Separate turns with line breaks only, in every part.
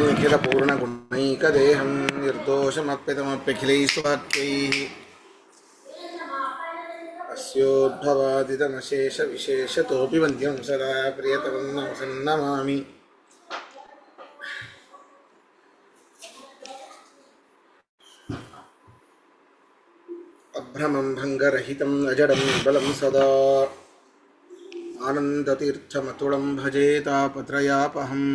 निखिलपूर्णगुणैकदेहं निर्दोषमप्यतमप्यखिलैस्वाक्यैः अस्योद्भवादितमशेषविशेषतोऽपि वन्द्यं सदा प्रियतमं नमसन्नमामि। अभ्रमं भङ्गरहितम् अजडं बलं सदा आनन्दतीर्थमतुलं भजे तापत्रयापहम्।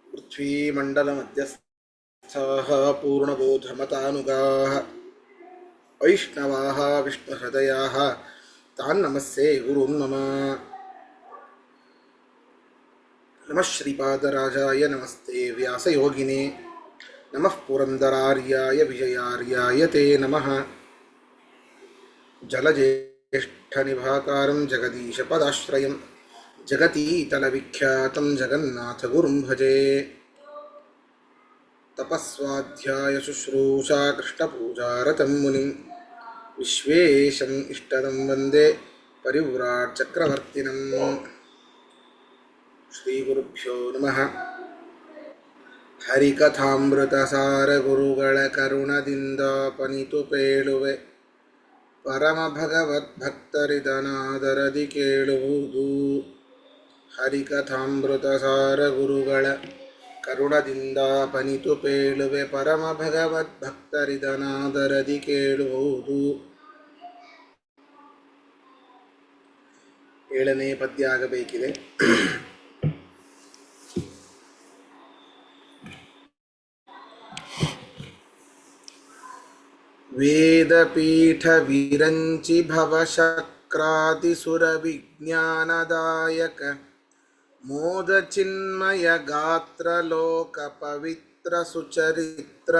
पृथ्वीमण्डलमध्यस्थाः पूर्णबोधमतानुगाः वैष्णवाः विष्णुहृदयाः तान् नमस्ये गुरून् मम। नमः श्रीपादराजाय नमस्ते व्यासयोगिने नमः पुरन्दरार्याय विजयार्याय ते नमः। जलज्येष्ठनिभाकारं जगदीशपदाश्रयं जगतीतलविख्यातं जगन्नाथगुरुं भजे। तपस्वाध्यायशुश्रूषा कृष्णपूजारतं मुनिं विश्वेशम् इष्टदं वन्दे परिव्राट् चक्रवर्तिनम्। श्रीगुरुभ्यो नमः। ಹರಿಕಥಾಮೃತಸಾರ ಗುರುಗಳ ಕರುಣದಿಂದಾಪನಿತು ಪೇಳುವೆ ಪರಮ ಭಗವದ್ಭಕ್ತರಿದನಾದರದಿ ಕೇಳುವುದು. ಹರಿಕಥಾಮೃತಸಾರ ಗುರುಗಳ ಕರುಣದಿಂದಾಪನಿತು ಪೇಳುವೆ ಪರಮ ಭಗವದ್ಭಕ್ತರಿದನಾದರದಿ ಕೇಳುವುದು. 7ನೇ ಪದ್ಯ ಆಗಬೇಕಿದೆ. ವೇದಪೀಠ ವಿರಂಚಿ ಭವಶಕ್ರಾತಿಸುರ ವಿಜ್ಞಾನದಾಯಕ ಮೋದ ಚಿನ್ಮಯ ಗಾತ್ರ ಲೋಕ ಪವಿತ್ರ ಸುಚರಿತ್ರ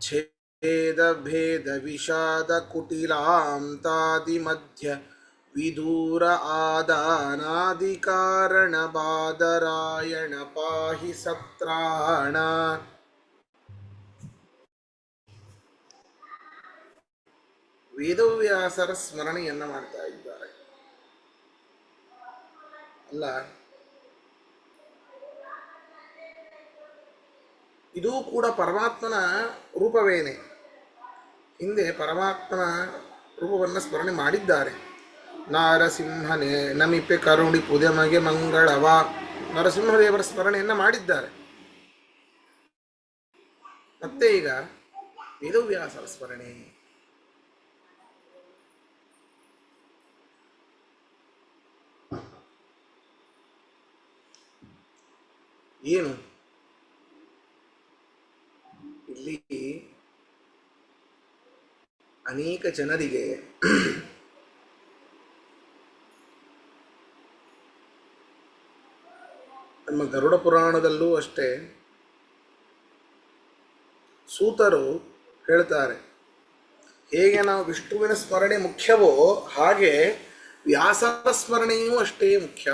ಛೇದ ಭೇದ ವಿಷಾದ ಕುಟಿಲಾಂತಾದಿ ಮಧ್ಯ ವಿದೂರ ಆದಾನಾದಿ ಕಾರಣ ಬಾದರಾಯಣ ಪಾಹಿ ಸತ್ರಾಣ. ವೇದವ್ಯಾಸರ ಸ್ಮರಣೆಯನ್ನ ಮಾಡ್ತಾ ಇದ್ದಾರೆ. ಅಲ್ಲ, ಇದೂ ಕೂಡ ಪರಮಾತ್ಮನ ರೂಪವೇನೆ. ಹಿಂದೆ ಪರಮಾತ್ಮನ ರೂಪವನ್ನು ಸ್ಮರಣೆ ಮಾಡಿದ್ದಾರೆ. ನಾರಸಿಂಹನೇ ನಮಿಪೆ ಕರುಣಿ ಪುದಮಗೆ ಮಂಗಳವ, ನರಸಿಂಹದೇವರ ಸ್ಮರಣೆಯನ್ನ ಮಾಡಿದ್ದಾರೆ. ಮತ್ತೆ ಈಗ ವೇದವ್ಯಾಸರ ಸ್ಮರಣೆ. ಏನು ಇಲ್ಲಿ ಅನೇಕ ಜನರಿಗೆ ನಮ್ಮ ಗರುಡ ಪುರಾಣದಲ್ಲೂ ಅಷ್ಟೇ ಸೂತರು ಹೇಳ್ತಾರೆ, ಹೇಗೆ ನಾವು ವಿಷ್ಣುವಿನ ಸ್ಮರಣೆ ಮುಖ್ಯವೋ ಹಾಗೆ ವ್ಯಾಸರ ಸ್ಮರಣೆಯೂ ಅಷ್ಟೇ ಮುಖ್ಯ.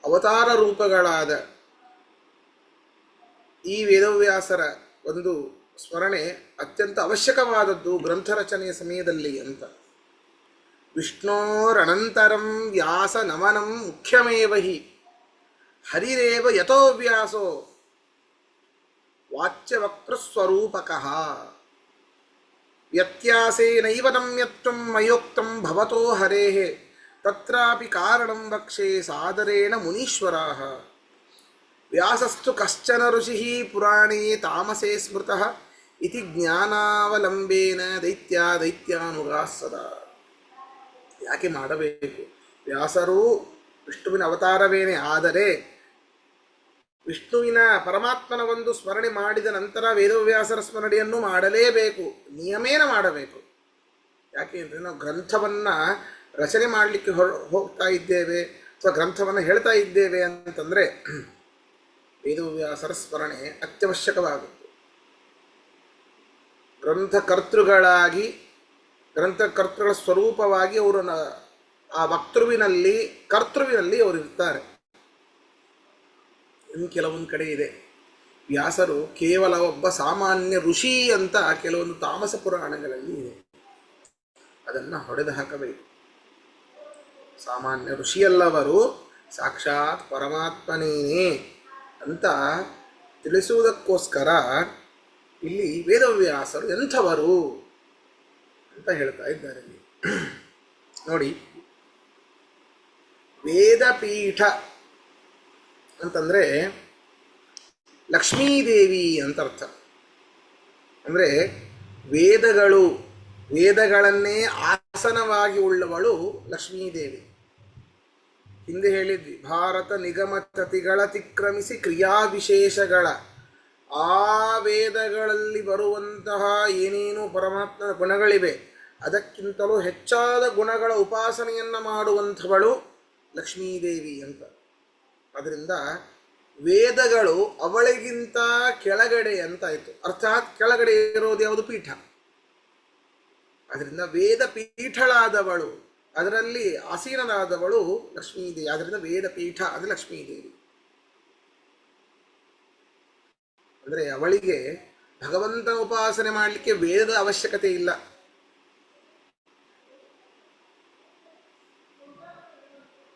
ಅವತಾರ ರೂಪಗಳಾದ ಈ ವೇದವ್ಯಾಸರ ಒಂದು ಸ್ಮರಣೆ ಅತ್ಯಂತ ಅವಶ್ಯಕವಾದದ್ದು ಗ್ರಂಥ ರಚನೆಯ ಸಮಯದಲ್ಲಿ ಅಂತ. ವಿಷ್ಣೋರನಂತರಂ ವ್ಯಾಸ ನಮನಂ ಮುಖ್ಯಮೇವ ಹಿ ಹರಿರೇವ ಯತೋ ವ್ಯಾಸೋ ವಾಚ್ಯವಕ್ತೃಸ್ವರೂಪಕಃ ವ್ಯತ್ಯಾಸೇನೈವ ನಮ್ಯತ್ವಂ ಮಯೋಕ್ತಂ ಭವತೋ ಹರೇಃ ತತ್ರಾಪಿ ಕಾರಣಂ ವಕ್ಷೇ ಸಾದರೇಣ ಮುನೀಶ್ವರಾಃ. ವ್ಯಾಸಸ್ತು ಕಶ್ಚನ ಋಷಿಃ ಪುರಾಣೇ ತಾಮಸೇ ಸ್ಮೃತಃ ಇತಿ ಜ್ಞಾನಾವಲಂಬೇನ ದೈತ್ಯಾನುಗಾಃ ಸದಾ. ಯಾಕೆ ಮಾಡಬೇಕು? ವ್ಯಾಸರು ವಿಷ್ಣುವಿನ ಅವತಾರವೇನೆ, ಆದರೆ ವಿಷ್ಣುವಿನ ಪರಮಾತ್ಮನ ಒಂದು ಸ್ಮರಣೆ ಮಾಡಿದ ನಂತರ ವೇದವ್ಯಾಸರ ಸ್ಮರಣೆಯನ್ನು ಮಾಡಲೇಬೇಕು, ನಿಯಮೇನ ಮಾಡಬೇಕು. ಯಾಕೆ ಅಂದರೆ ನಾವು ಗ್ರಂಥವನ್ನು ರಚನೆ ಮಾಡಲಿಕ್ಕೆ ಹೋಗ್ತಾ ಇದ್ದೇವೆ ಅಥವಾ ಗ್ರಂಥವನ್ನು ಹೇಳ್ತಾ ಇದ್ದೇವೆ ಅಂತಂದರೆ ವೇದವ್ಯಾಸರ ಸ್ಮರಣೆ ಅತ್ಯವಶ್ಯಕವಾದದ್ದು. ಗ್ರಂಥಕರ್ತೃಗಳಾಗಿ ಗ್ರಂಥಕರ್ತೃಗಳ ಸ್ವರೂಪವಾಗಿ ಅವರು ಆ ವಕ್ತೃವಿನಲ್ಲಿ ಕರ್ತೃವಿನಲ್ಲಿ ಅವರು ಇರ್ತಾರೆ. ಇನ್ನು ಕೆಲವೊಂದು ಕಡೆ ಇದೆ, ವ್ಯಾಸರು ಕೇವಲ ಒಬ್ಬ ಸಾಮಾನ್ಯ ಋಷಿ ಅಂತ ಕೆಲವೊಂದು ತಾಮಸ ಪುರಾಣಗಳಲ್ಲಿ ಇದೆ. ಅದನ್ನು ಹೊಡೆದು ಹಾಕಬೇಕು. ಸಾಮಾನ್ಯ ಋಷಿಯಲ್ಲವರು ಸಾಕ್ಷಾತ್ ಪರಮಾತ್ಮನೇನೇ ಅಂತ ತಿಳಿಸುವುದಕ್ಕೋಸ್ಕರ ಇಲ್ಲಿ ವೇದವ್ಯಾಸರು ಎಂಥವರು ಅಂತ ಹೇಳ್ತಾ ಇದ್ದಾರೆ. ಇಲ್ಲಿ ನೋಡಿ, ವೇದಪೀಠ ಅಂತಂದರೆ ಲಕ್ಷ್ಮೀದೇವಿ ಅಂತ ಅರ್ಥ. ಅಂದರೆ ವೇದಗಳನ್ನೇ ಆಸನವಾಗಿ ಉಳ್ಳವಳು ಲಕ್ಷ್ಮೀದೇವಿ. ಹಿಂದೆ ಹೇಳಿದ್ವಿ, ಭಾರತ ನಿಗಮ ತತಿಗಳ ಅತಿಕ್ರಮಿಸಿ ಕ್ರಿಯಾ ವಿಶೇಷಗಳ ಆ ವೇದಗಳಲ್ಲಿ ಬರುವಂತಹ ಏನೇನು ಪರಮಾತ್ಮನ ಗುಣಗಳಿವೆ ಅದಕ್ಕಿಂತಲೂ ಹೆಚ್ಚಾದ ಗುಣಗಳ ಉಪಾಸನೆಯನ್ನು ಮಾಡುವಂಥವಳು ಲಕ್ಷ್ಮೀದೇವಿ ಅಂತ. ಅದರಿಂದ ವೇದಗಳು ಅವಳಿಗಿಂತ ಕೆಳಗಡೆ ಅಂತಾಯಿತು. ಅರ್ಥಾತ್ ಕೆಳಗಡೆ ಇರೋದು ಯಾವುದು? ಪೀಠ. ಅದರಿಂದ ವೇದ ಪೀಠಳಾದವಳು, ಅದರಲ್ಲಿ ಆಸೀನರಾದವಳು ಲಕ್ಷ್ಮೀದೇವಿ. ಅದರಿಂದ ವೇದ ಪೀಠ ಅದು ಲಕ್ಷ್ಮೀದೇವಿ. ಅಂದರೆ ಅವಳಿಗೆ ಭಗವಂತನ ಉಪಾಸನೆ ಮಾಡಲಿಕ್ಕೆ ವೇದದ ಅವಶ್ಯಕತೆ ಇಲ್ಲ.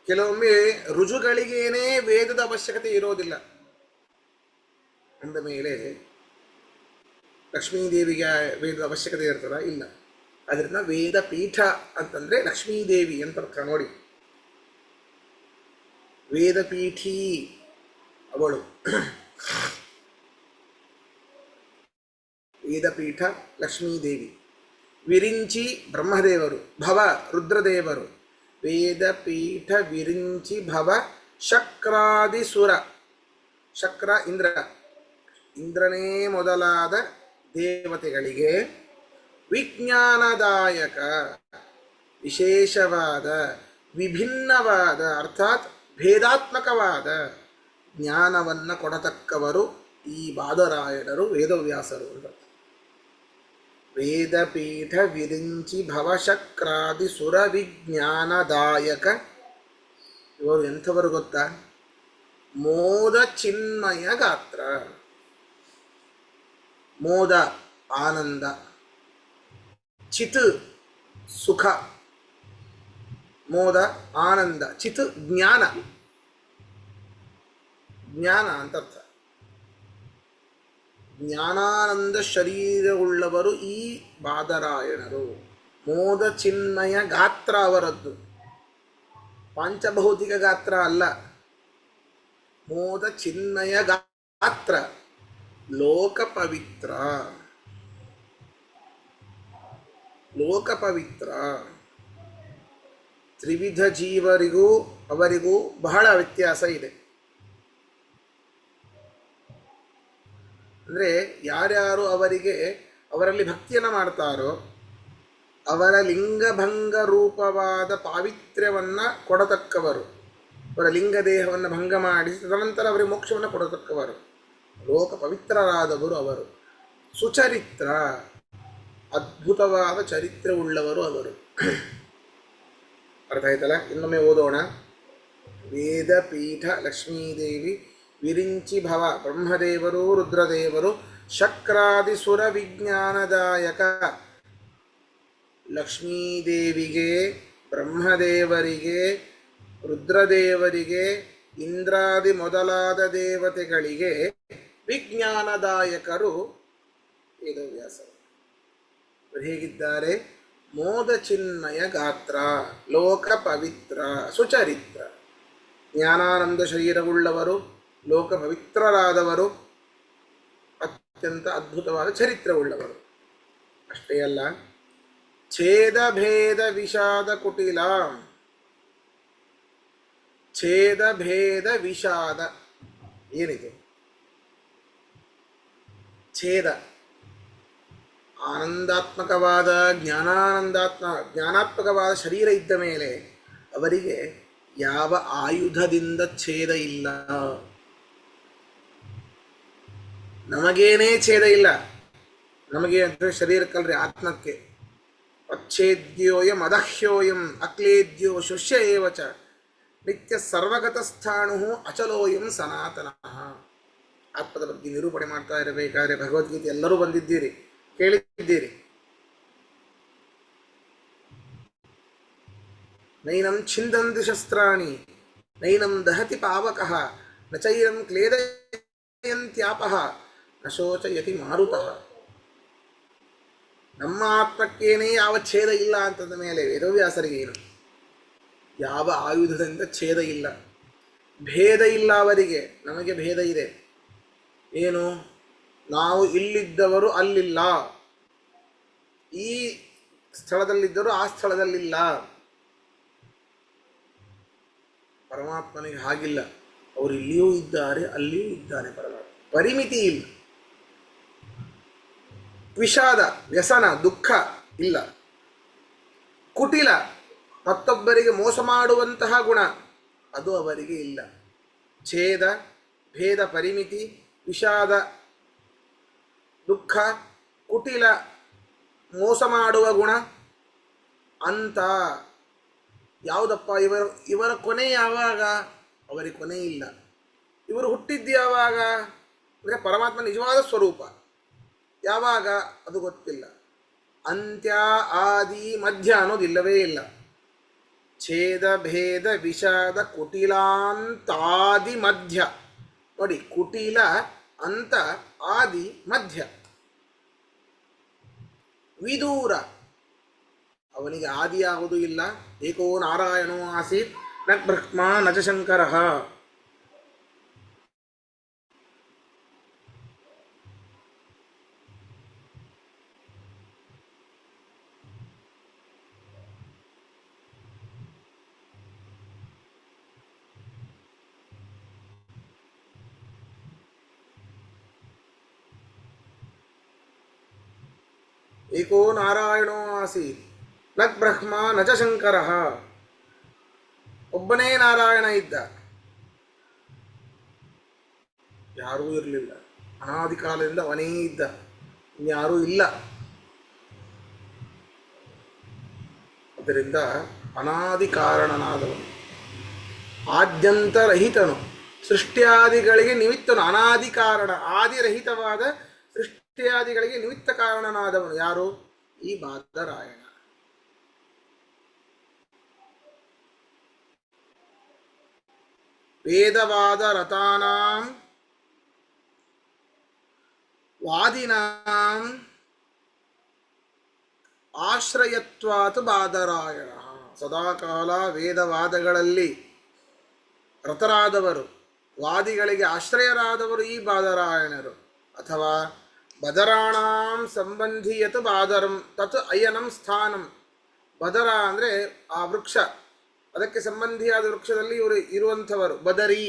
ಕೆಲವೊಮ್ಮೆ ರುಜುಗಳಿಗೇನೇ ವೇದದ ಅವಶ್ಯಕತೆ ಇರೋದಿಲ್ಲ. ಅಂದ ಮೇಲೆ ಲಕ್ಷ್ಮೀದೇವಿಗೆ ವೇದದ ಅವಶ್ಯಕತೆ ಇರ್ತದ? ಇಲ್ಲ. ಅದರಿಂದ ವೇದ ಪೀಠ ಅಂತಂದರೆ ಲಕ್ಷ್ಮೀದೇವಿ ಅಂತ ಅರ್ಥ. ನೋಡಿ, ವೇದಪೀಠಿ ಅವಳು. ವೇದಪೀಠ ಲಕ್ಷ್ಮೀದೇವಿ. ವಿರಿಂಚಿ ಬ್ರಹ್ಮದೇವರು, ಭವ ರುದ್ರದೇವರು. ವೇದಪೀಠ ವಿರಿಂಚಿ ಭವ ಶಕ್ರಾದಿಸುರ. ಶಕ್ರ ಇಂದ್ರ, ಇಂದ್ರನೇ ಮೊದಲಾದ ದೇವತೆಗಳಿಗೆ ವಿಜ್ಞಾನದಾಯಕ, ವಿಶೇಷವಾದ, ವಿಭಿನ್ನವಾದ ಅರ್ಥಾತ್ ಭೇದಾತ್ಮಕವಾದ ಜ್ಞಾನವನ್ನು ಕೊಡತಕ್ಕವರು ಈ ಬಾದರಾಯಣರು, ವೇದವ್ಯಾಸರು ಅಂತ. ವೇದಪೀಠ ವಿರಿಂಚಿ ಭವಶಕ್ರಾದಿ ಸುರ ವಿಜ್ಞಾನದಾಯಕ. ಇವರು ಎಂಥವರು ಗೊತ್ತಾ? ಮೋದ ಚಿನ್ಮಯ ಗಾತ್ರ. ಮೋದ ಆನಂದ, ಚಿತ್ ಸುಖ. ಮೋದ ಆನಂದ, ಚಿತ್ ಜ್ಞಾನ. ಜ್ಞಾನ ಅಂತ ಅರ್ಥ. ಜ್ಞಾನಾನಂದ ಶರೀರವುಳ್ಳವರು ಈ ಬಾದರಾಯಣರು. ಮೋದ ಚಿನ್ಮಯ ಗಾತ್ರ ಅವರದ್ದು, ಪಾಂಚಭೌತಿಕ ಗಾತ್ರ ಅಲ್ಲ. ಮೋದ ಚಿನ್ಮಯ ಗಾತ್ರ, ಲೋಕ ಪವಿತ್ರ. ಲೋಕ ಪವಿತ್ರ. ತ್ರಿವಿಧ ಜೀವರಿಗೂ ಅವರಿಗೂ ಬಹಳ ವ್ಯತ್ಯಾಸ ಇದೆ. ಅಂದರೆ ಯಾರ್ಯಾರು ಅವರಲ್ಲಿ ಭಕ್ತಿಯನ್ನು ಮಾಡ್ತಾರೋ ಅವರ ಲಿಂಗಭಂಗ ರೂಪವಾದ ಪಾವಿತ್ರ್ಯವನ್ನು ಕೊಡತಕ್ಕವರು. ಅವರ ಲಿಂಗ ದೇಹವನ್ನು ಭಂಗ ಮಾಡಿಸಿ ತದನಂತರ ಅವರಿಗೆ ಮೋಕ್ಷವನ್ನು ಕೊಡತಕ್ಕವರು. ಲೋಕ ಪವಿತ್ರರಾದವರು ಅವರು. ಸುಚರಿತ್ರ, ಅದ್ಭುತವಾದ ಚರಿತ್ರೆ ಉಳ್ಳವರು ಅವರು. ಅರ್ಥ ಆಯ್ತಲ್ಲ? ಇನ್ನೊಮ್ಮೆ ಓದೋಣ. ವೇದಪೀಠ ಲಕ್ಷ್ಮೀದೇವಿ, ವಿರಿಂಚಿ ಭವ ಬ್ರಹ್ಮದೇವರು ರುದ್ರದೇವರು, ಶಕ್ರಾದಿಸುರ ವಿಜ್ಞಾನದಾಯಕ. ಲಕ್ಷ್ಮೀದೇವಿಗೆ, ಬ್ರಹ್ಮದೇವರಿಗೆ, ರುದ್ರದೇವರಿಗೆ, ಇಂದ್ರಾದಿ ಮೊದಲಾದ ದೇವತೆಗಳಿಗೆ ವಿಜ್ಞಾನದಾಯಕರು ವೇದವ್ಯಾಸರು. ಹೇಗಿದ್ದಾರೆ? ಮೋದ ಚಿನ್ಮಯ ಗಾತ್ರ, ಲೋಕ ಪವಿತ್ರ, ಸುಚರಿತ್ರ. ಜ್ಞಾನಾನಂದ ಶರೀರವುಳ್ಳವರು, ಲೋಕ ಪವಿತ್ರರಾದವರು, ಅತ್ಯಂತ ಅದ್ಭುತವಾದ ಚರಿತ್ರವುಳ್ಳವರು. ಅಷ್ಟೇ ಅಲ್ಲ, ಛೇದ ಭೇದ ವಿಷಾದ ಕುಟಿಲ. ಛೇದ ಭೇದ ವಿಷಾದ ಏನಿದೆ? ಛೇದ ಆನಂದಾತ್ಮಕವಾದ ಜ್ಞಾನಾತ್ಮಕವಾದ ಶರೀರ ಇದ್ದ ಮೇಲೆ ಅವರಿಗೆ ಯಾವ ಆಯುಧದಿಂದ ಛೇದ ಇಲ್ಲ. ನಮಗೇನೇ ಛೇದ ಇಲ್ಲ. ನಮಗೆ ಅಂದರೆ ಶರೀರಕ್ಕಲ್ರಿ, ಆತ್ಮಕ್ಕೆ. ಅಚ್ಛೇದ್ಯೋಯಂ ಅದಹ್ಯೋಯಂ ಅಕ್ಲೇದ್ಯೋ ಶುಷ್ಯ ಏವಚ ನಿತ್ಯ ಸರ್ವಗತಸ್ಥಾಣು ಅಚಲೋಯಂ ಸನಾತನಃ. ಆತ್ಮದ ಬಗ್ಗೆ ನಿರೂಪಣೆ ಮಾಡ್ತಾ ಇರಬೇಕಾದ್ರೆ ಭಗವದ್ಗೀತೆ ಎಲ್ಲರೂ ಬಂದಿದ್ದೀರಿ, ಕೇಳಿದ್ದೀರಿ. ನೈನಂ ಛಿಂದಂತಿ ಶಸ್ತ್ರಾಣಿ ನೈನಂ ದಹತಿ ಪಾವಕಃ ನ ಚೈನಂ ಕ್ಲೇದಯಂತ್ಯಾಪಃ ನ ಶೋಚಯತಿ ಮಾರುತಃ. ನಮ್ಮ ಆತ್ಮಕ್ಕೇನೇ ಯಾವ ಛೇದ ಇಲ್ಲ ಅಂತಂದ ಮೇಲೆ ವೇದವ್ಯಾಸರಿಗೆ ಏನು? ಯಾವ ಆಯುಧದಿಂದ ಛೇದ ಇಲ್ಲ, ಭೇದ ಇಲ್ಲ ಅವರಿಗೆ. ನಮಗೆ ಭೇದ ಇದೆ. ಏನು? ನಾವು ಇಲ್ಲಿದ್ದವರು ಅಲ್ಲಿಲ್ಲ, ಈ ಸ್ಥಳದಲ್ಲಿದ್ದರು ಆ ಸ್ಥಳದಲ್ಲಿಲ್ಲ. ಪರಮಾತ್ಮನಿಗೆ ಹಾಗಿಲ್ಲ. ಅವರು ಇಲ್ಲಿಯೂ ಇದ್ದಾರೆ, ಅಲ್ಲಿಯೂ ಇದ್ದಾನೆ ಪರಮಾತ್ಮ. ಪರಿಮಿತಿ ಇಲ್ಲ. ವಿಷಾದ, ವ್ಯಸನ, ದುಃಖ ಇಲ್ಲ. ಕುಟಿಲ, ಮತ್ತೊಬ್ಬರಿಗೆ ಮೋಸ ಮಾಡುವಂತಹ ಗುಣ, ಅದು ಅವರಿಗೆ ಇಲ್ಲ. ಛೇದ, ಭೇದ, ಪರಿಮಿತಿ, ವಿಷಾದ, ದುಃಖ, ಕುಟಿಲ, ಮೋಸ ಮಾಡುವ ಗುಣ ಅಂತ ಯಾವುದಪ್ಪ? ಇವರ ಕೊನೆ ಯಾವಾಗ? ಅವರಿಗೆ ಕೊನೆ ಇಲ್ಲ. ಇವರು ಹುಟ್ಟಿದ್ದು ಯಾವಾಗ ಅಂದರೆ ಪರಮಾತ್ಮ ನಿಜವಾದ ಸ್ವರೂಪ ಯಾವಾಗ ಅದು ಗೊತ್ತಿಲ್ಲ. ಅಂತ್ಯ, ಆದಿ, ಮಧ್ಯ ಅನ್ನೋದಿಲ್ಲವೇ ಇಲ್ಲ. ಛೇದ, ಭೇದ, ವಿಷಾದ, ಕುಟಿಲಾಂತಾದಿ ಮಧ್ಯ. ನೋಡಿ, ಕುಟಿಲ, ಅಂತ, ಆದಿ, ಮಧ್ಯ. ವಿದೂರ, ಅವನಿಗೆ ಆದಿಯಾಗುವುದೂ ಇಲ್ಲ. ಏಕೋ ನಾರಾಯಣೋ ಆಸೀತ್ ನ ಬ್ರಹ್ಮ ನ ಚ ಶಂಕರಃ. ಏಕೋ ನಾರಾಯಣೋ ಆಸೀತ್ ನ ಬ್ರಹ್ಮ ನ ಚ ಶಂಕರಃ. ಒಬ್ಬನೇ ನಾರಾಯಣ ಇದ್ದ, ಯಾರೂ ಇರಲಿಲ್ಲ. ಅನಾದಿ ಕಾಲದಿಂದ ಅವನೇ ಇದ್ದ, ಇನ್ಯಾರೂ ಇಲ್ಲ. ಅದರಿಂದ ಅನಾದಿ ಕಾರಣನಾದವನು, ಆದ್ಯಂತರಹಿತನು, ಸೃಷ್ಟ್ಯಾದಿಗಳಿಗೆ ನಿಮಿತ್ತನು. ಅನಾದಿ ಕಾರಣ, ಆದಿರಹಿತವಾದ ಸೃಷ್ಟ್ಯಾದಿಗಳಿಗೆ ನಿಮಿತ್ತ ಕಾರಣನಾದವನು ಯಾರು? ಈ ಬಾದರಾಯಣ. ವೇದವಾದ ರತಾನಾಂ ವಾದಿನಾಂ ಆಶ್ರಯತ್ವಾತ್ ಬಾದರಾಯಣ. ಸದಾಕಾಲ ವೇದವಾದಗಳಲ್ಲಿ ರತರಾದವರು, ವಾದಿಗಳಿಗೆ ಆಶ್ರಯರಾದವರು ಈ ಬಾದರಾಯಣರು. ಅಥವಾ ಬದರಾಣಾಂ ಸಂಬಂಧಿಯತ್ ಬಾದರಂ ತತ್ ಅಯನಂ ಸ್ಥಾನಂ. ಬದರ ಅಂದರೆ ಆ ವೃಕ್ಷ, ಅದಕ್ಕೆ ಸಂಬಂಧಿಯಾದ ವೃಕ್ಷದಲ್ಲಿ ಇವರು ಇರುವಂಥವರು. ಬದರಿ,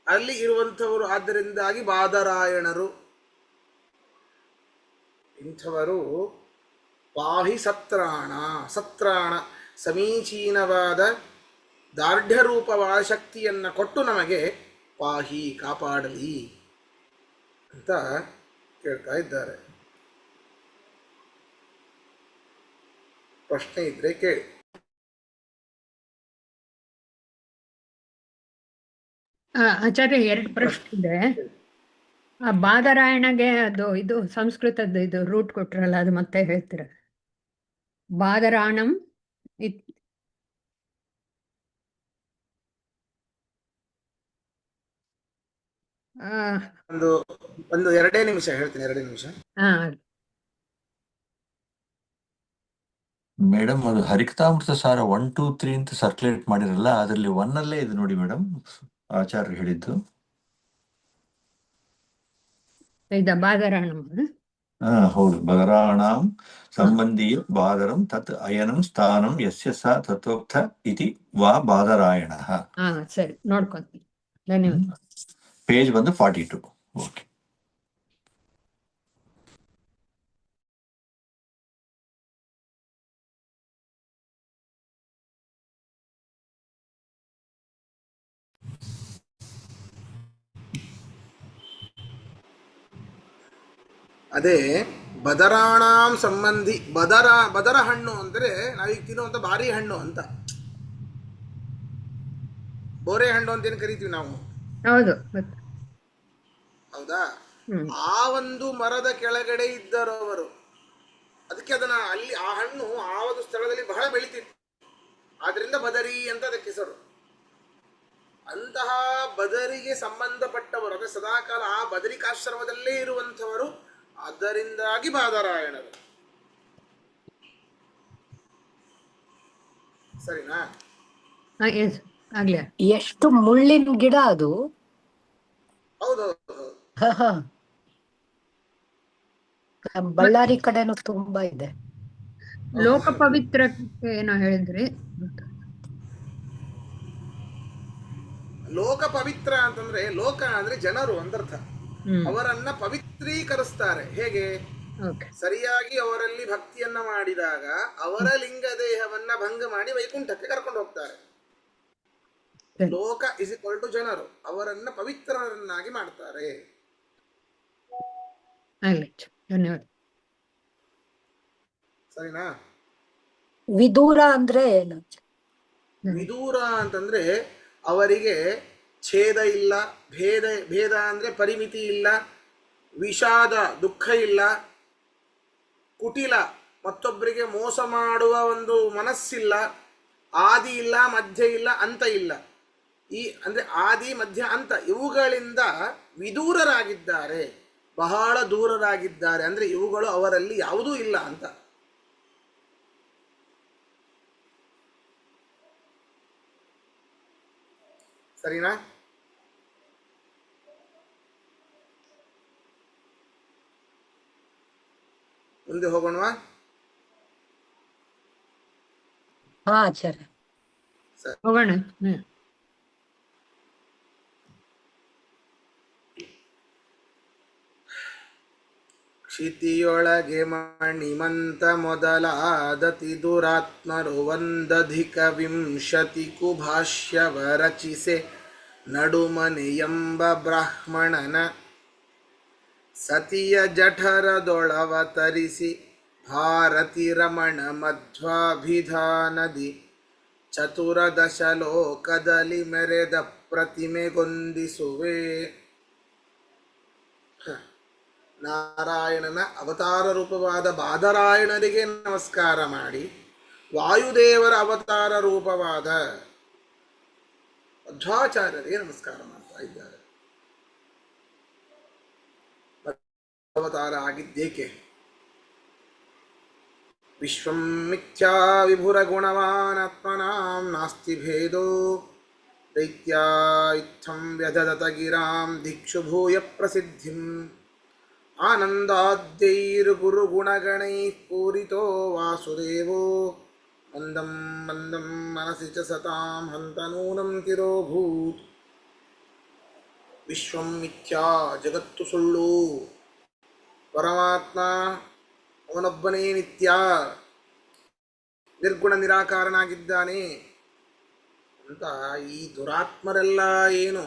ಅಲ್ಲಿ ಇರುವಂಥವರು. ಆದ್ದರಿಂದಾಗಿ ಬಾದರಾಯಣರು. ಇಂಥವರು ಪಾಹಿ ಸತ್ರಾಣ. ಸತ್ರಾಣ, ಸಮೀಚೀನವಾದ ದಾರ್ಢ್ಯರೂಪವಾದ ಶಕ್ತಿಯನ್ನು ಕೊಟ್ಟು ನಮಗೆ ಪಾಹಿ, ಕಾಪಾಡಲಿ ಅಂತ ಕೇಳ್ತಾ ಇದ್ದಾರೆ. ಪ್ರಶ್ನೆ ಇದ್ರೆ ಕೇಳಿ.
ಆಚಾರ್ಯ, ಎರಡು ಪ್ರಶ್ನೆ ಇದೆ. ಆ ಬಾದರಾಯಣಗೆ ಅದು ಇದು ಸಂಸ್ಕೃತದ್ದು ಇದು ರೂಟ್ ಕೊಟ್ರಲ್ಲ, ಅದು ಮತ್ತೆ ಹೇಳ್ತೀರ? ಬಾದರಾಯಣಂ ಇತ್
ಒಂದು ಒಂದು 2 ನಿಮಿಷ ಹೇಳ್ತೀನಿ, 2 ನಿಮಿಷ.
ಮೇಡಮ್, ಅದು ಹರಿಕಥಾಮೃತ ಸಾರ 1, 2, 3 ಅಂತ ಸರ್ಕ್ಯುಲೇಟ್ ಮಾಡಿರಲ್ಲ, ಅದರಲ್ಲಿ 1 ಅಲ್ಲೇ ಇದೆ ನೋಡಿ ಮೇಡಮ್, ಆಚಾರ್ಯರು ಹೇಳಿದ್ದು.
ಬಾದರಾಯಣಂ.
ಹೌದು. ಬದರಾಣಾಂ ಸಂಬಂಧೀಯ ಬಾದರಂ ತತ್ ಅಯನಂ ಸ್ಥಾನಂ ಯಸ್ಯ ಸ ತತ್ವೋಕ್ತ ಇತಿ ವಾ ಬಾದರಾಯಣಃ.
ಸರಿ, ನೋಡ್ಕೊಂತೀನಿ. ಧನ್ಯವಾದ.
ಪೇಜ್ ಬಂದು 42. ಓಕೆ.
ಅದೇ ಬದರಾಣಾಂ ಸಂಬಂಧಿ. ಬದರ ಹಣ್ಣು ಅಂದರೆ ನಾವೀಗ ತಿನ್ನುವಂಥ ಭಾರಿ ಹಣ್ಣು ಅಂತ. ಬೋರೆ ಹಣ್ಣು ಅಂತೇನು ಕರಿತೀವಿ ನಾವು.
ಹೌದು.
ಹೌದಾ? ಆ ಒಂದು ಮರದ ಕೆಳಗಡೆ ಇದ್ದರವರು. ಅದಕ್ಕೆ ಅದನ್ನ ಅಲ್ಲಿ ಆ ಹಣ್ಣು ಆ ಒಂದು ಸ್ಥಳದಲ್ಲಿ ಬಹಳ ಬೆಳಿತಿತ್ತು. ಆದ್ರಿಂದ ಬದರಿ ಅಂತ ಅದಕ್ಕೆ ಹೆಸರು. ಅಂತಹ ಬದರಿಗೆ ಸಂಬಂಧಪಟ್ಟವರು, ಅಂದರೆ ಸದಾಕಾಲ ಆ ಬದರಿಕಾಶ್ರಮದಲ್ಲೇ ಇರುವಂಥವರು, ಅದರಿಂದಾಗಿ ಬಾದರಾಯಣರು. ಸರಿನಾ?
ಎಸ್ ಆಗ್ಲಿ.
ಎಷ್ಟು ಮುಳ್ಳಿನ ಗಿಡ ಅದು.
ಹೌದೌದು.
ಬಳ್ಳಾರಿ ಕಡೆನೂ ತುಂಬಾ ಇದೆ.
ಲೋಕ ಪವಿತ್ರ ಏನೋ ಹೇಳಿದ್ರಿ.
ಲೋಕ ಪವಿತ್ರ ಅಂತಂದ್ರೆ, ಲೋಕ ಅಂದ್ರೆ ಜನರು ಅಂದರ್ಥ. ಅವರನ್ನ ಪವಿತ್ರೀಕರಿಸ್ತಾರೆ. ಹೇಗೆ?
ಓಕೆ.
ಸರಿಯಾಗಿ ಅವರಲ್ಲಿ ಭಕ್ತಿಯನ್ನ ಮಾಡಿದಾಗ ಅವರ ಲಿಂಗ ದೇಹವನ್ನ ಭಂಗ ಮಾಡಿ ವೈಕುಂಠಕ್ಕೆ ಕರ್ಕೊಂಡು ಹೋಗ್ತಾರೆ. ಲೋಕ ಇಸ್ ಈಕ್ವಲ್ ಟು ಜನರು, ಅವರನ್ನ ಪವಿತ್ರರನ್ನಾಗಿ ಮಾಡ್ತಾರೆ.
ಧನ್ಯವಾದ.
ಸರಿನಾ?
ವಿದೂರ ಅಂದ್ರೆ ಏನು?
ವಿದೂರ ಅಂತಂದ್ರೆ ಅವರಿಗೆ ಛೇದ ಇಲ್ಲ, ಭೇದ ಅಂದ್ರೆ ಪರಿಮಿತಿ ಇಲ್ಲ, ವಿಷಾದ ದುಃಖ ಇಲ್ಲ, ಕುಟಿಲ ಮತ್ತೊಬ್ಬರಿಗೆ ಮೋಸ ಮಾಡುವ ಒಂದು ಮನಸ್ಸಿಲ್ಲ, ಆದಿ ಇಲ್ಲ, ಮಧ್ಯ ಇಲ್ಲ, ಅಂತ ಇಲ್ಲ. ಈ ಅಂದ್ರೆ ಆದಿ ಮಧ್ಯ ಅಂತ ಇವುಗಳಿಂದ ವಿದೂರರಾಗಿದ್ದಾರೆ, ಬಹಳ ದೂರರಾಗಿದ್ದಾರೆ. ಅಂದ್ರೆ ಇವುಗಳು ಅವರಲ್ಲಿ ಯಾವುದೂ ಇಲ್ಲ ಅಂತ. ಸರಿನಾ? ಮುಂದೆ ಹೋಗೋಣವಾ?
ಹಾ ಆಚಾರ್ಯ,
ಹೋಗೋಣ.
ಕ್ಷಿತಿಯೊಳಗೆ ಮಣಿಮಂತ ಮೊದಲಾದತಿ ದುರಾತ್ಮರು ಒಂದಧಿಕ ವಿಂಶತಿ ಕುಭಾಷ್ಯವ ರಚಿಸೆ ನಡುಮನೆಯೆಂಬ ಬ್ರಾಹ್ಮಣನ ಸತಿಯ ಜಠರದೊಳವತರಿಸಿ ಭಾರತಿ ರಮಣ ಮಧ್ವಾಭಿಧಾನದಿ ಚತುರದಶ ಲೋಕದಲ್ಲಿ ಮೆರೆದ ಪ್ರತಿಮೆಗೊಂದಿಸುವೆ. ನಾರಾಯಣನ ಅವತಾರ ರೂಪವಾದ ಬಾದರಾಯಣರಿಗೆ ನಮಸ್ಕಾರ ಮಾಡಿ, ವಾಯುದೇವರ ಅವತಾರ ರೂಪವಾದ ಮಧ್ವಾಚಾರ್ಯರಿಗೆ ನಮಸ್ಕಾರ ಮಾಡ್ತಾ ಇದ್ದಾರೆ. ಅವತಾರ ಆಗಿದ್ದೇಕೆ? ವಿಶ್ವಂ ಮಿಥ್ಯಾ ವಿಭುರ ಗುಣವಾನಾತ್ಮನಾಂ ನಾಸ್ತಿ ಭೇದೋ ದೈತ್ಯಾ ಇತ್ತಂ ವ್ಯದದತ ಗಿರಾಂ ದಿಕ್ಷು ಭೂಯ ಪ್ರಸಿದ್ಧಿಂ ಆನಂದಾದ್ಯೈರ್ಗುರುಗುಣಗಣೈಃ ಪೂರಿತೋ ವಾಸುದೇವೋ ಮಂದಂ ಮಂದಂ ಮನಸಿ ಚ ಸತಾಂ ಹಂತ ನೂನಂ ತಿರೋಭೂತ್. ವಿಶ್ವಂ ಮಿಥ್ಯಾ, ಜಗತ್ತು ಸುಳ್ಳು, ಪರಮಾತ್ಮ ಅವನೊಬ್ಬನೇ ನಿತ್ಯ, ನಿರ್ಗುಣ ನಿರಾಕಾರನಾಗಿದ್ದಾನೆ ಅಂತ ಈ ದುರಾತ್ಮರೆಲ್ಲ ಏನು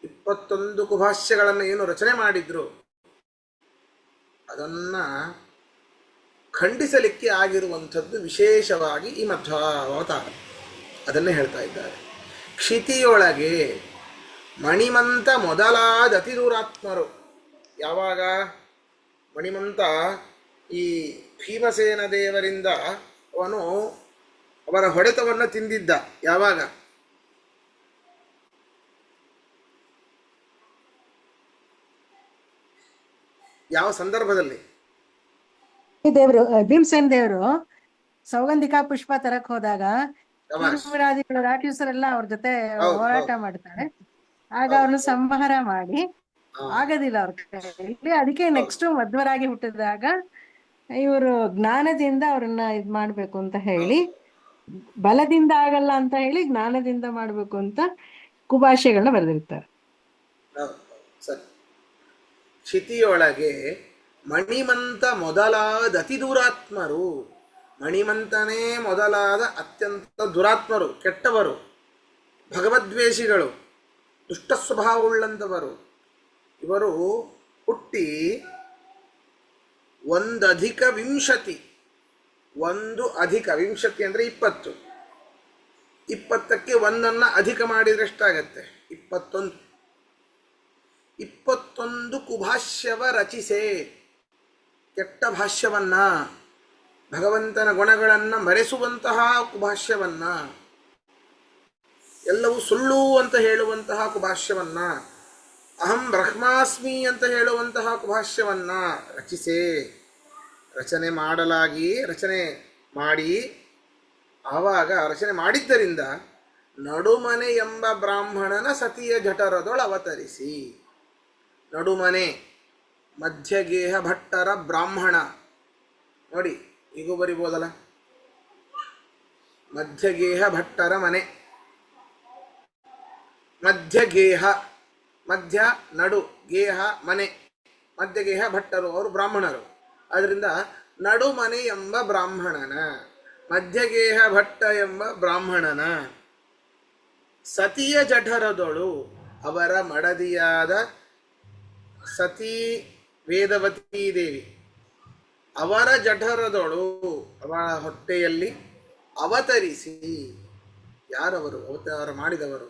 21 ಕುಭಾಷ್ಯಗಳನ್ನು ಏನು ರಚನೆ ಮಾಡಿದ್ರು ಅದನ್ನ ಖಂಡಿಸಲಿಕ್ಕೆ ಆಗಿರುವಂಥದ್ದು ವಿಶೇಷವಾಗಿ ಈ ಮಧ್ವಾವತಾರ. ಅದನ್ನೇ ಹೇಳ್ತಾ ಇದ್ದಾರೆ. ಕ್ಷಿತಿಯೊಳಗೆ ಮಣಿಮಂತ ಮೊದಲಾದ ಅತಿ ದುರಾತ್ಮರು. ಯಾವಾಗ ಮಣಿಮಂತ ಈ ಭೀಮಸೇನ ದೇವರಿಂದ ಅವನು ಅವರ ಹೊಡೆತವನ್ನು ತಿಂದಿದ್ದ. ಯಾವಾಗ? ಯಾವ ಸಂದರ್ಭದಲ್ಲಿ?
ದೇವರು ಭೀಮಸೇನ್ ದೇವರು ಸೌಗಂಧಿಕಾ ಪುಷ್ಪ ತರಕ್ ಹೋದಾಗ ರಾಕ್ಷಸರೆಲ್ಲ ಅವ್ರ ಜೊತೆ ಹೋರಾಟ ಮಾಡ್ತಾರೆ. ಆಗ ಅವ್ರನ್ನ ಸಂಹಾರ ಮಾಡಿ ಆಗದಿಲ್ಲ ಅವ್ರ ಕೈಯಲ್ಲಿ. ಅದಕ್ಕೆ ನೆಕ್ಸ್ಟ್ ಮಧ್ವರಾಗಿ ಹುಟ್ಟಿದಾಗ ಇವರು ಜ್ಞಾನದಿಂದ ಅವ್ರನ್ನ ಇದ್ ಮಾಡ್ಬೇಕು ಅಂತ ಹೇಳಿ, ಬಲದಿಂದ ಆಗಲ್ಲ ಅಂತ ಹೇಳಿ ಜ್ಞಾನದಿಂದ ಮಾಡ್ಬೇಕು ಅಂತ ಕುಭಾಷೆಗಳನ್ನ ಬರೆದಿರ್ತಾರೆ.
ಸರಿ. ಕ್ಷಿತಿಯೊಳಗೆ ಮಣಿಮಂತ ಮೊದಲಾದ ಅತಿ ದುರಾತ್ಮರು. ಮಣಿಮಂತನೇ ಮೊದಲಾದ ಅತ್ಯಂತ ದುರಾತ್ಮರು, ಕೆಟ್ಟವರು, ಭಗವದ್ವೇಷಿಗಳು, ದುಷ್ಟ ಸ್ವಭಾವವುಳ್ಳಂಥವರು. ಇವರು ಹುಟ್ಟಿ 1+20, 1 ಅಧಿಕ ವಿಂಶತಿ ಅಂದರೆ 20, 20ಕ್ಕೆ 1 ಅಧಿಕ ಮಾಡಿದರೆ ಎಷ್ಟಾಗತ್ತೆ? 21 ಕುಭಾಷ್ಯವ ರಚಿಸೆ, ಕೆಟ್ಟ ಭಾಷ್ಯವನ್ನ ಭಗವಂತನ ಗುಣಗಳನ್ನು ಮರೆಸುವಂತಹ ಕುಭಾಷ್ಯವನ್ನ, ಎಲ್ಲವೂ ಸುಳ್ಳು ಅಂತ ಹೇಳುವಂತಹ ಕುಭಾಷ್ಯವನ್ನ, ಅಹಂ ಬ್ರಹ್ಮಾಸ್ಮಿ ಅಂತ ಹೇಳುವಂತಹ ಕುಭಾಷ್ಯವನ್ನ ರಚನೆ ಮಾಡಿ ಆವಾಗ ರಚನೆ ಮಾಡಿದ್ದರಿಂದ ನಡುಮನೆ ಎಂಬ ಬ್ರಾಹ್ಮಣನ ಸತಿಯ ಜಠರದೊಳು ಅವತರಿಸಿ. ನಡುಮನೆ ಮಧ್ಯಗೇಹ ಭಟ್ಟರ ಬ್ರಾಹ್ಮಣ ನೋಡಿ, ಈಗೂ ಬರಿಬೋದಲ್ಲ, ಮಧ್ಯಗೇಹ ಭಟ್ಟರ ಮನೆ. ಮಧ್ಯಗೇಹ, ಮಧ್ಯ ನಡು, ಗೇಹ ಮನೆ, ಮಧ್ಯಗೇಹ ಭಟ್ಟರು ಅವರು ಬ್ರಾಹ್ಮಣರು. ಆದ್ದರಿಂದ ನಡುಮನೆ ಎಂಬ ಬ್ರಾಹ್ಮಣನ, ಮಧ್ಯಗೇಹ ಭಟ್ಟ ಎಂಬ ಬ್ರಾಹ್ಮಣನ ಸತಿಯ ಜಠರದೊಳು ಅವರ ಮಡದಿಯಾದ ಸತಿ ವೇದವತೀ ದೇವಿ ಅವರ ಜಠರದೊಳು, ಅವಳ ಹೊಟ್ಟೆಯಲ್ಲಿ ಅವತರಿಸಿ. ಯಾರವರು ಅವತಾರ ಮಾಡಿದವರು?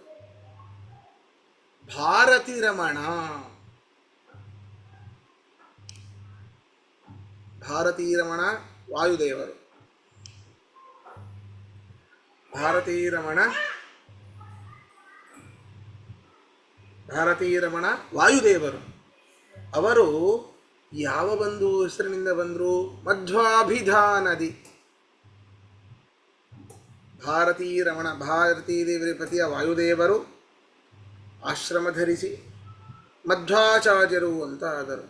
ಭಾರತೀ ರಮಣ. ಭಾರತೀ ರಮಣ ವಾಯುದೇವರು. ಭಾರತೀ ರಮಣ ವಾಯುದೇವರು. ಅವರು ಯಾವ ಹೆಸರಿನಿಂದ ಬಂದರು? ಮಧ್ವಾಭಿಧಾನದಿ. ಭಾರತೀ ರಮಣ, ಭಾರತೀ ದೇವರ ಪತಿಯ ವಾಯುದೇವರು ಆಶ್ರಮ ಧರಿಸಿ ಮಧ್ವಾಚಾರ್ಯರು ಅಂತ ಆದರು.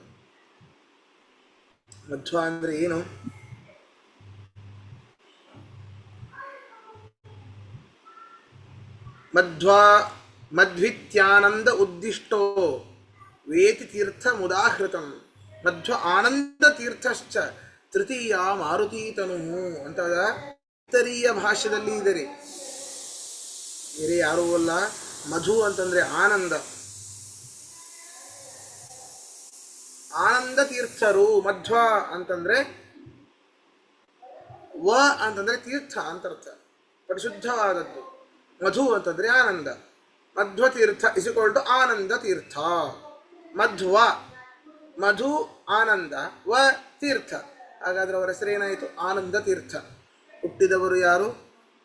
ಮಧ್ವ ಅಂದ್ರೆ ಏನು? ಮಧ್ವಿತ್ಯಾನಂದ ಉದ್ದಿಷ್ಟೋ ವೇತಿ ತೀರ್ಥ ಮುದಾಹೃತಂ ಮಧ್ವ ಆನಂದ ತೀರ್ಥಶ್ಚ ತೃತೀಯ ಮಾರುತೀತನು ಅಂತ ಉತ್ತರೀಯ ಭಾಷ್ಯದಲ್ಲಿ ಇದೆ. ಬೇರೆ ಯಾರೂ ಅಲ್ಲ. ಮಧು ಅಂತಂದ್ರೆ ಆನಂದ, ಆನಂದ ತೀರ್ಥರು. ಮಧ್ವ ಅಂತಂದ್ರೆ ವ ಅಂತಂದ್ರೆ ತೀರ್ಥ ಅಂತರ್ಥ, ಪರಿಶುದ್ಧವಾದದ್ದು. ಮಧು ಅಂತಂದ್ರೆ ಆನಂದ. ಮಧ್ವ ತೀರ್ಥ ಇಸಿಕೊಂಡು ಆನಂದ ತೀರ್ಥ. ಮಧ್ವ, ಮಧು ಆನಂದ, ವ ತೀರ್ಥ. ಹಾಗಾದ್ರೆ ಅವರ ಹೆಸರೇನಾಯಿತು? ಆನಂದ ತೀರ್ಥ. ಹುಟ್ಟಿದವರು ಯಾರು?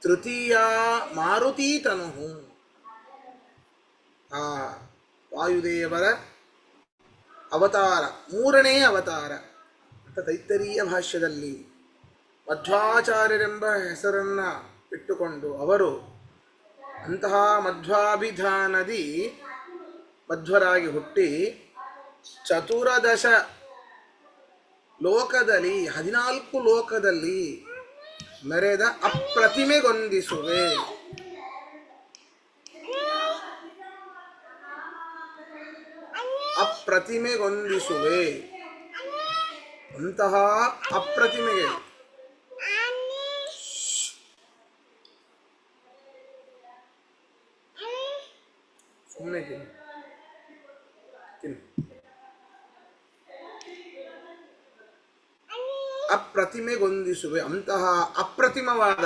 ತೃತೀಯ ಮಾರುತಿ ತನು, ಆ ವಾಯುದೇವರ ಅವತಾರ, ಮೂರನೇ ಅವತಾರ ಅಂತ ತೈತ್ತರೀಯ ಭಾಷ್ಯದಲ್ಲಿ ಮಧ್ವಾಚಾರ್ಯರೆಂಬ ಹೆಸರನ್ನ ಇಟ್ಟುಕೊಂಡು ಅವರು ಅಂತಹ ಮಧ್ವಾಭಿಧಾನದಿ ಮಧ್ವರಾಗಿ ಹುಟ್ಟಿ 14 ಲೋಕದಲ್ಲಿ, 14 ಲೋಕದಲ್ಲಿ ಮೆರೆದ ಅಪ್ರತಿಮೆಗೊಂದಿಸುವೆ. ಅಪ್ರತಿಮೆಗೊಂದಿಸುವೆ. ಅಂತಹ ಅಪ್ರತಿಮೆಗೆ ಸುಮ್ಮನೆ ಅಪ್ರತಿಮೆಗೊಂದಿಸುವೆ. ಅಂತಹ ಅಪ್ರತಿಮವಾದ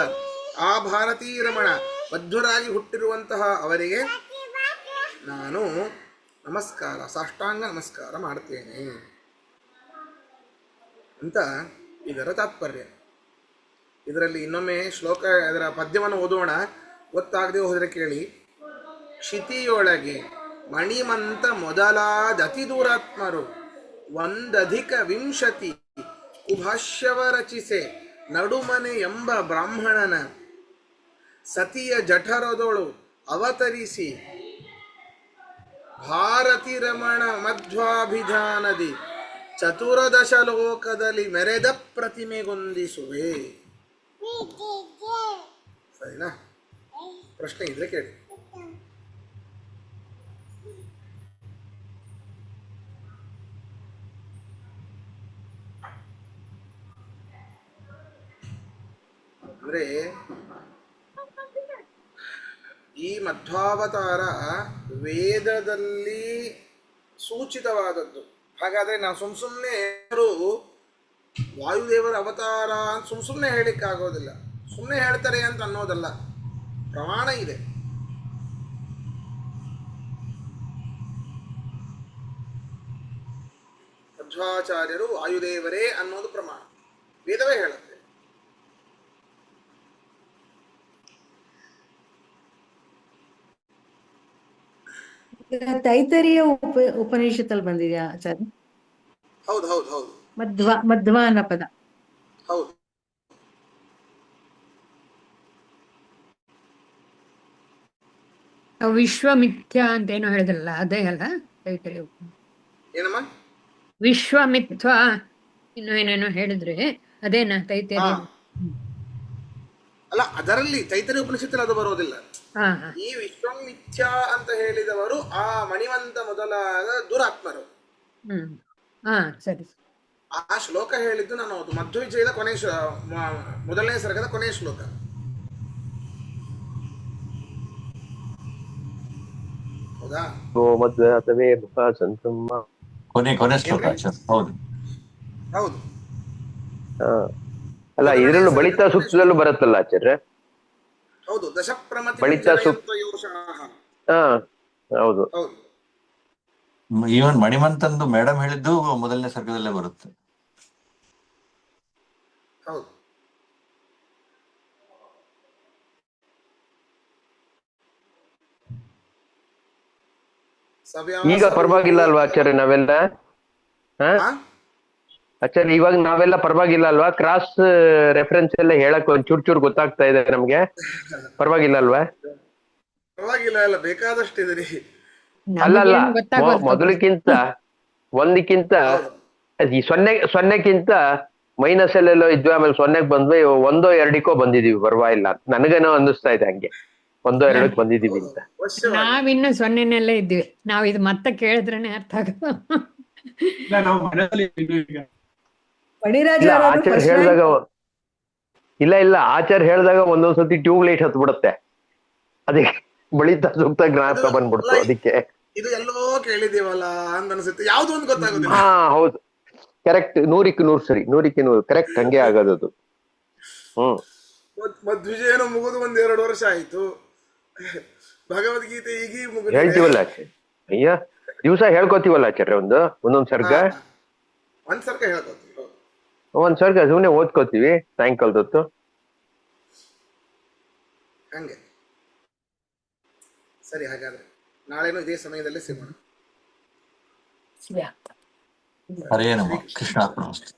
ಆ ಭಾರತೀ ರಮಣ ಮಧ್ವರಾಗಿ ಹುಟ್ಟಿರುವಂತಹ ಅವರಿಗೆ ನಾನು ನಮಸ್ಕಾರ, ಸಾಷ್ಟಾಂಗ ನಮಸ್ಕಾರ ಮಾಡ್ತೇನೆ ಅಂತ ಇದರ ತಾತ್ಪರ್ಯ. ಇದರಲ್ಲಿ ಇನ್ನೊಮ್ಮೆ ಶ್ಲೋಕ, ಅದರ ಪದ್ಯವನ್ನು ಓದೋಣ. ಗೊತ್ತಾಗದೆ ಹೋದರೆ ಕೇಳಿ. ಕ್ಷಿತಿಯೊಳಗೆ ಮಣಿಮಂತ ಮೊದಲಾದತಿ ದೂರಾತ್ಮರು 1,20 ಕುಭಾಷ್ಯವ ರಚಿಸೆ ನಡುಮನೆ ಎಂಬ ಬ್ರಾಹ್ಮಣನ ಸತಿಯ ಜಠರದೊಳು ಅವತರಿಸಿ ಭಾರತಿ ರಮಣ ಮಧ್ವಾಭಿಧಾನದಿ 14 ಲೋಕದಲ್ಲಿ ಮೆರೆದ ಪ್ರತಿಮೆಗೊಂದಿಸುವೆ. ಸರಿನಾ? ಪ್ರಶ್ನೆ ಇದ್ರೆ ಕೇಳಿ. ಅಂದ್ರೆ ಈ ಮಧ್ವಾವತಾರ ವೇದದಲ್ಲಿ ಸೂಚಿತವಾದದ್ದು. ಹಾಗಾದ್ರೆ ನಾವು ಸುಮ್ಮನೆ ವಾಯುದೇವರ ಅವತಾರ ಅಂತ ಸುಮ್ಮನೆ ಹೇಳಿಕ್ಕಾಗೋದಿಲ್ಲ. ಸುಮ್ಮನೆ ಹೇಳ್ತಾರೆ ಅಂತ ಅನ್ನೋದಲ್ಲ, ಪ್ರಮಾಣ ಇದೆ. ಮಧ್ವಾಚಾರ್ಯರು ವಾಯುದೇವರೇ ಅನ್ನೋದು ಪ್ರಮಾಣ, ವೇದವೇ ಹೇಳುತ್ತೆ.
ತೈತರಿಯ ಉಪನಿಷತ್ತಲ್ಲಿ ಬಂದಿದ್ಯಾ ಆಚಾರ್ಯ?
ಹೌದು ಹೌದು ಹೌದು
ಮಧ್ವ ಅನ್ನೋ ಪದ.
ಹೌದು.
ವಿಶ್ವಮಿಥ್ಯ ಅಂತ ಏನೋ ಹೇಳಿದ್ರಲ್ಲ ಅದೇ ಅಲ್ಲ ತೈತರಿಯ
ಏನಮ್ಮ?
ವಿಶ್ವಮಿಥ್ವ ಇನ್ನು ಏನೇನೋ ಹೇಳಿದ್ರೆ ಅದೇನಾ ತೈತರಿಯ?
ಹಾ. ಅಲ್ಲ, ಅದರಲ್ಲಿ ತೈತರಿಯ ಉಪನಿಷತ್ತಲ್ಲಿ ಅದು ಬರೋದಿಲ್ಲ.
ಹಾ ಹಾ
ಈ ವಿಶ್ವಮಿಥ್ಯ ಅಂತ ಹೇಳಿದವರು ಆ ಮಣಿವಂತ ಮೊದಲಾದ ದುರಾತ್ಮರು.
ಹಾ ಸರಿ.
ಆ ಶ್ಲೋಕ ಹೇಳಿದ್ದು ನಾನು ಅದು ಮಧ್ವವಿಜಯದ ಮೊದಲನೇ ಸರ್ಗದ ಕೊನೆಯ ಶ್ಲೋಕ. ಹೌದಾ?
ಕೊನೆ ಶ್ಲೋಕ ಆಚಾರ್ಯ. ಹೌದು
ಹೌದು.
ಅಲ್ಲ, ಇದರಲ್ಲೂ ಬಳಿತ ಸೂಕ್ತದಲ್ಲೂ ಬರುತ್ತಲ್ಲ ಆಚಾರ್ಯ?
ಹೌದು, ದಶಪ್ರಮತಿ
ಬಳಿತ ಹೌದು.
ಹೌದು.
ಈವನ್ ಮಣಿಮಂತಂದು ಮೇಡಮ್ ಹೇಳಿದ್ದು ಮೊದಲನೇ ಸರ್ಗದಲ್ಲೇ ಬರುತ್ತೆ.
ಹೌದು.
ಈಗ ಪರವಾಗಿಲ್ಲ ಅಲ್ವಾ ಆಚಾರ್ಯ ನಾವೆಲ್ಲ? ಆಚಾರ್ಯ ಇವಾಗ ನಾವೆಲ್ಲ ಪರವಾಗಿಲ್ಲ ಅಲ್ವಾ? ಕ್ರಾಸ್ ರೆಫರೆನ್ಸ್ ಎಲ್ಲ ಹೇಳಕ್ ಒಂದ್ ಚೂರ್ ಗೊತ್ತಾಗ್ತಾ ಇದೆ ನಮ್ಗೆ. ಪರವಾಗಿಲ್ಲ ಅಲ್ವಾ?
ಪರವಾಗಿಲ್ಲ, ಎಲ್ಲ ಬೇಕಾದಷ್ಟು ಇದೆ.
ಅಲ್ಲ, ಮೊದಲಕ್ಕಿಂತ ಒಂದಕ್ಕಿಂತ ಈ ಸೊನ್ನೆಕ್ಕಿಂತ ಮೈನಸ್ ಅಲ್ಲೆಲ್ಲೋ ಇದ್ವಿ, ಆಮೇಲೆ ಸೊನ್ನೆಗೆ ಬಂದ್ವಿ, 1 2 ಬಂದಿದೀವಿ. ಪರವಾಗಿಲ್ಲ, ನನಗೇನೋ ಅನ್ನಿಸ್ತಾ ಇದೆ ಹಂಗೆ 1 2 ಬಂದಿದೀವಿ ಅಂತ.
ನಾವಿನ್ನು ಸೊನ್ನೆನಲ್ಲೇ ಇದ್ವಿ. ನಾವ್ ಇದು ಮತ್ತೆ ಕೇಳಿದ್ರೇನೆ ಅರ್ಥ ಆಗೋದು.
ಇಲ್ಲ ಆಚಾರ್ಯ ಹೇಳಿದಾಗ ಇಲ್ಲ ಆಚಾರ್ಯ ಹೇಳಿದಾಗ ಒಂದೊಂದ್ಸತಿ ಟ್ಯೂಬ್ ಲೈಟ್ ಹತ್ ಬಿಡುತ್ತೆ, ಅದಕ್ಕೆ ಬಳಿತ ಸೂಕ್ತ ಜ್ಞಾಪಕ ಬಂದ್ಬಿಡ್ತು. ಅದಕ್ಕೆ
ಇದು ಎಲ್ಲೋ ಕೇಳಿದೀವಲ್ಲ ಅಂತ ಅನ್ಸುತ್ತೆ, ಯಾವ್ದು ಒಂದು ಗೊತ್ತಾಗೋದಿಲ್ಲ.
ಹಾ ಹೌದು, ಕರೆಕ್ಟ್. 100ಕ್ಕೆ 100 ಸರಿ, 100ಕ್ಕೆ 100 ಕರೆಕ್ಟ್, ಹಂಗೆ ಆಗೋದು.
ಮಧ್ವಿಜಯನ ಮುಗಿದು 1-2 ವರ್ಷ ಆಯ್ತು. ಭಗವದ್ಗೀತೆ ಈಗ
ಹೇಳ್ತೀವಲ್ಲ ಆಚಾರ್ಯ, ಅಯ್ಯ ದಿವಸ ಹೇಳ್ಕೊತೀವಲ್ಲ ಆಚಾರ್ಯ, ಒಂದೊಂದ್ ಸರ್ಗ.
ಒಂದ್ ಸರ್ಗ ಹೇಳ್ಕೊತೀವಿ.
ಒಂದ್ ಸರ್ಗ ಸುಮ್ನೆ ಓದ್ಕೋತೀವಿ ಸಾಯಂಕಾಲದೊತ್ತು.
ಹಂಗೆ ಸರಿ. ಹಾಗಾದ್ರೆ ನಾಳೆನೂ ಇದೇ ಸಮಯದಲ್ಲಿ ಸಿಗೋಣ.
ಹರೇ ನಮಃ. ಕೃಷ್ಣಾರ್ಪಣಮಸ್ತು.